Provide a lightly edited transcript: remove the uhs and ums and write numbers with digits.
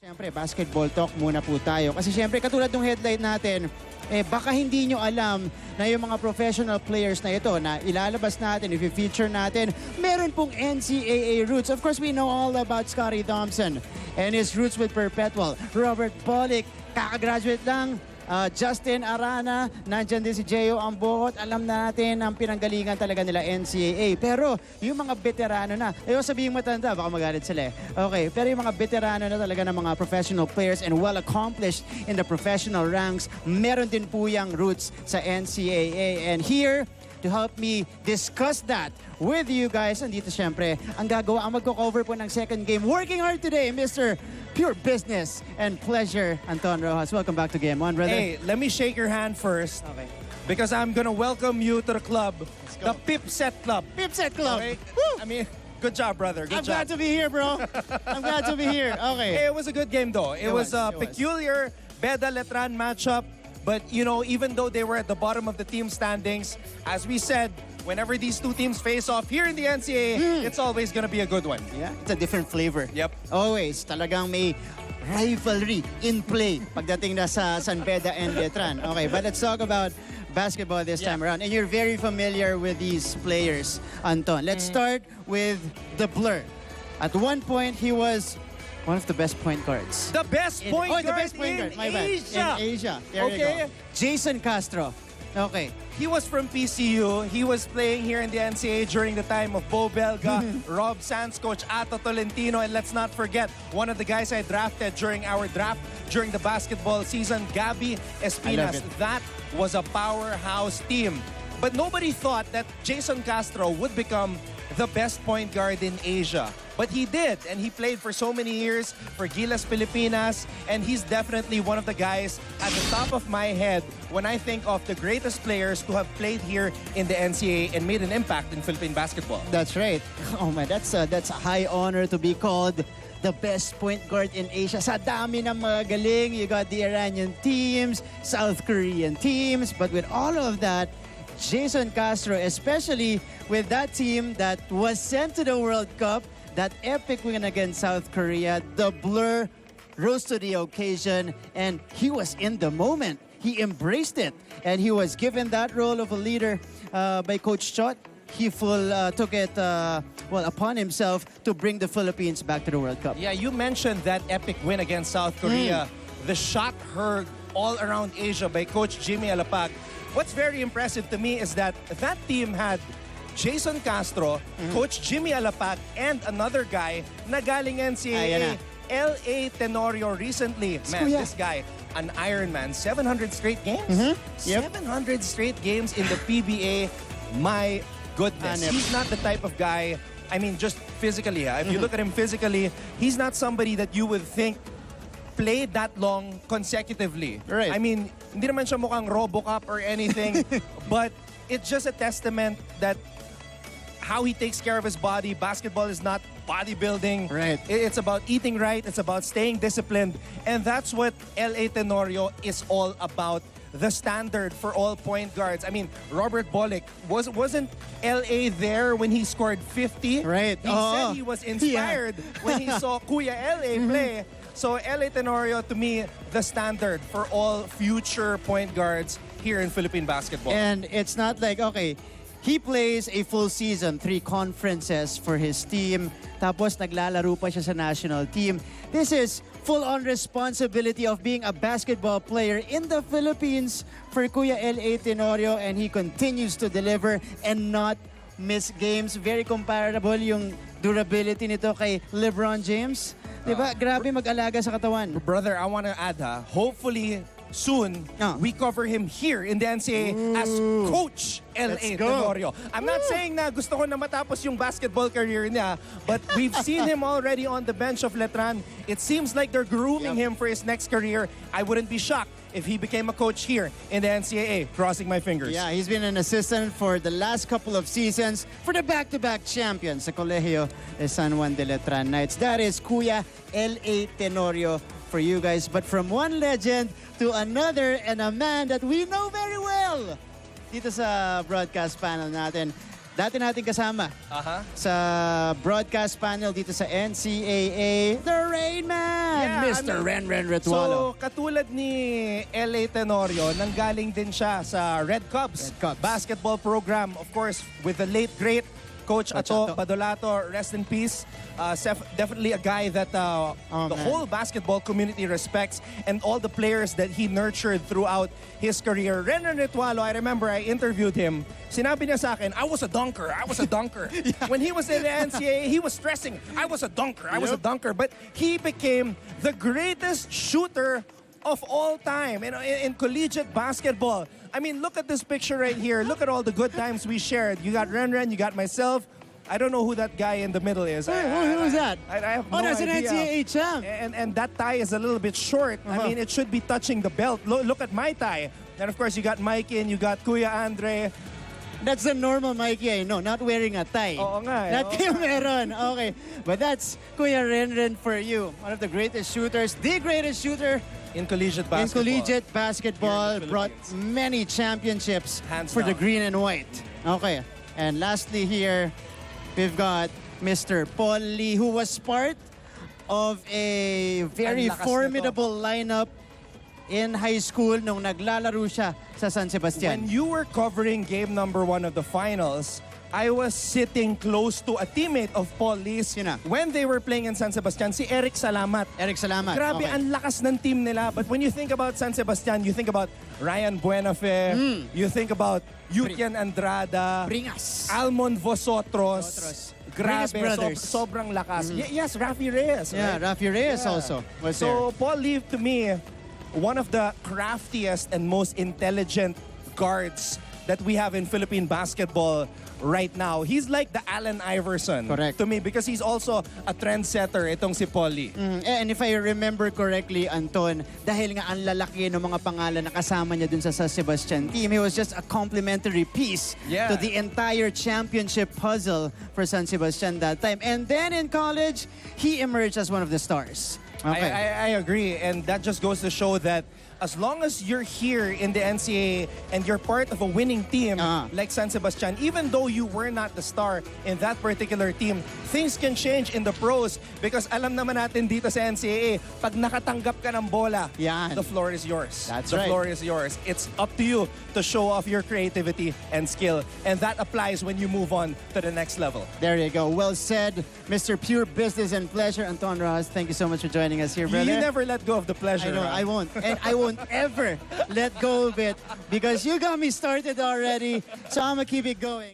Siyempre, basketball talk muna po tayo. Kasi siyempre, katulad ng headline natin, baka hindi nyo alam na yung mga professional players na ito na ilalabas natin, if feature natin, meron pong NCAA roots. Of course, we know all about Scottie Thompson and his roots with Perpetual. Robert Pollock, kakagraduate lang. Justin Arana, nandyan din si Geo Ambokot. Alam natin ang pinanggalingan talaga nila NCAA. Pero yung mga veterano na, ayaw sabihin matanda, baka magalit sila eh. Okay, pero yung mga veterano na talaga ng mga professional players and well-accomplished in the professional ranks, meron din po yung roots sa NCAA. And here, to help me discuss that with you guys, andito syempre, ang magko-cover po ng second game. Working hard today, Mr. Pure Business and Pleasure, Anton Rojas. Welcome back to Game 1, brother. Hey, let me shake your hand first. Okay. Because I'm gonna welcome you to the club. The Pipset Club. Pipset Club. Okay? Woo! I mean, good job, brother. Good I'm job. glad to be here, bro. I'm glad to be here. Okay. Hey, it was a good game, though. It was a peculiar Beda-Letran matchup. But, you know, even though they were at the bottom of the team standings, as we said, whenever these two teams face off here in the NCAA, it's always going to be a good one. Yeah, it's a different flavor. Yep. Always. Talagang may rivalry in play pagdating na sa San Beda and Letran. Okay, but let's talk about basketball this time around. And you're very familiar with these players, Anton. Let's start with the Blur. At one point, he was one of the best point guards. The best point guard in Asia. In Asia. There you go. Jason Castro. Okay. He was from PCU. He was playing here in the NCAA during the time of Bo Belga, Rob Sands, Coach Ato Tolentino, and let's not forget one of the guys I drafted during our draft during the basketball season, Gabby Espinas. That was a powerhouse team. But nobody thought that Jason Castro would become the best point guard in Asia. But he did, and he played for so many years for Gilas Pilipinas, and he's definitely one of the guys at the top of my head when I think of the greatest players to have played here in the NCAA and made an impact in Philippine basketball. That's right. Oh man, that's a high honor to be called the best point guard in Asia. Sa dami ng mga galing, you got the Iranian teams, South Korean teams, but with all of that, Jason Castro, especially with that team that was sent to the World Cup, that epic win against South Korea, the Blur rose to the occasion, and he was in the moment. He embraced it, and he was given that role of a leader by Coach Chot. He took it upon himself to bring the Philippines back to the World Cup. Yeah, you mentioned that epic win against South Korea. The shot heard all around Asia by Coach Jimmy Alapag. What's very impressive to me is that that team had Jason Castro, Coach Jimmy Alapag, and another guy na galing NCAA, L.A. Tenorio recently. Man, this guy, an Ironman, 700 straight games? 700 straight games in the PBA. My goodness. He's not the type of guy, I mean, just physically. If you look at him physically, he's not somebody that you would think played that long consecutively. Right. I mean, hindi naman siya mukhang RoboCop or anything, but it's just a testament that how he takes care of his body. Basketball is not bodybuilding. Right. It's about eating right. It's about staying disciplined. And that's what L.A. Tenorio is all about. The standard for all point guards. I mean, Robert Pollock, wasn't L.A. there when he scored 50? Right. He said he was inspired when he saw Kuya L.A. play. So L.A. Tenorio, to me, the standard for all future point guards here in Philippine basketball. And it's not like, okay, he plays a full season, 3 conferences for his team, tapos naglalaro pa siya sa national team. This is full-on responsibility of being a basketball player in the Philippines for Kuya L.A. Tenorio, and he continues to deliver and not miss games. Very comparable yung durability nito kay LeBron James. Diba? Grabe mag-alaga sa katawan. Brother, I want to add, hopefully soon, we cover him here in the NCAA as Coach L.A. Tenorio. I'm not saying na gusto ko na matapos yung basketball career niya, but we've seen him already on the bench of Letran. It seems like they're grooming him for his next career. I wouldn't be shocked if he became a coach here in the NCAA. Crossing my fingers. Yeah, he's been an assistant for the last couple of seasons for the back-to-back champions sa Colegio de San Juan de Letran Knights. That is Kuya L.A. Tenorio for you guys. But from one legend to another, and a man that we know very well dito sa broadcast panel natin, dati natin kasama sa broadcast panel dito sa NCAA, the Rain Man, Mr. Ren Retualo. So, katulad ni L.A. Tenorio, nanggaling din siya sa Red Cubs basketball program. Of course, with the late, great Coach Ato Badolato, rest in peace. Definitely a guy that the whole basketball community respects, and all the players that he nurtured throughout his career. Ren Retualo, I remember I interviewed him. Sinabi niya sa akin, I was a dunker. When he was in the NCAA, he was stressing, I was a dunker. But he became the greatest shooter of all time in collegiate basketball. I mean, look at this picture right here. Look at all the good times we shared. You got Ren, you got myself. I don't know who that guy in the middle is. Who's that? I have no that's idea. an NCAA champ. And that tie is a little bit short. I mean, it should be touching the belt. Look at my tie. And of course, you got Mikey and you got Kuya Andre. That's the normal Mikey, no, not wearing a tie. Oo nga. That kayo meron. Okay. But that's Kuya Ren for you. One of the greatest shooters, the greatest shooter in collegiate basketball. In collegiate basketball, brought many championships for the green and white. Okay. And lastly here, we've got Mr. Paul Lee, who was part of a very formidable lineup in high school nung naglalaro siya sa San Sebastian. When you were covering game number 1 of the finals, I was sitting close to a teammate of Paul Lee's when they were playing in San Sebastian, si Eric Salamat. Grabe, ang lakas ng team nila. But when you think about San Sebastian, you think about Ryan Buenafe, you think about Yutian Andrada, Bringas, Almon Vosotros. Grabe, sobrang lakas. Yes, Rafi Reyes. Yeah, right? Rafi Reyes also was there. So Paul Lee, to me, one of the craftiest and most intelligent guards that we have in Philippine basketball right now. He's like the Allen Iverson to me, because he's also a trendsetter, itong si Paul Lee. And if I remember correctly, Anton, dahil nga ang lalaki ng mga pangalan na kasama niya dun sa San Sebastian team, he was just a complimentary piece to the entire championship puzzle for San Sebastian that time. And then in college, he emerged as one of the stars. Okay. I agree, and that just goes to show that as long as you're here in the NCAA and you're part of a winning team like San Sebastian, even though you were not the star in that particular team, things can change in the pros, because alam naman natin dito sa NCAA, pag nakatanggap ka ng bola, the floor is yours. The floor is yours. It's up to you to show off your creativity and skill, and that applies when you move on to the next level. There you go. Well said, Mr. Pure Business and Pleasure. Anton Rojas, thank you so much for joining us here, brother. You never let go of the pleasure. I know, I won't. And I won't ever let go of it, because you got me started already, so I'm gonna keep it going.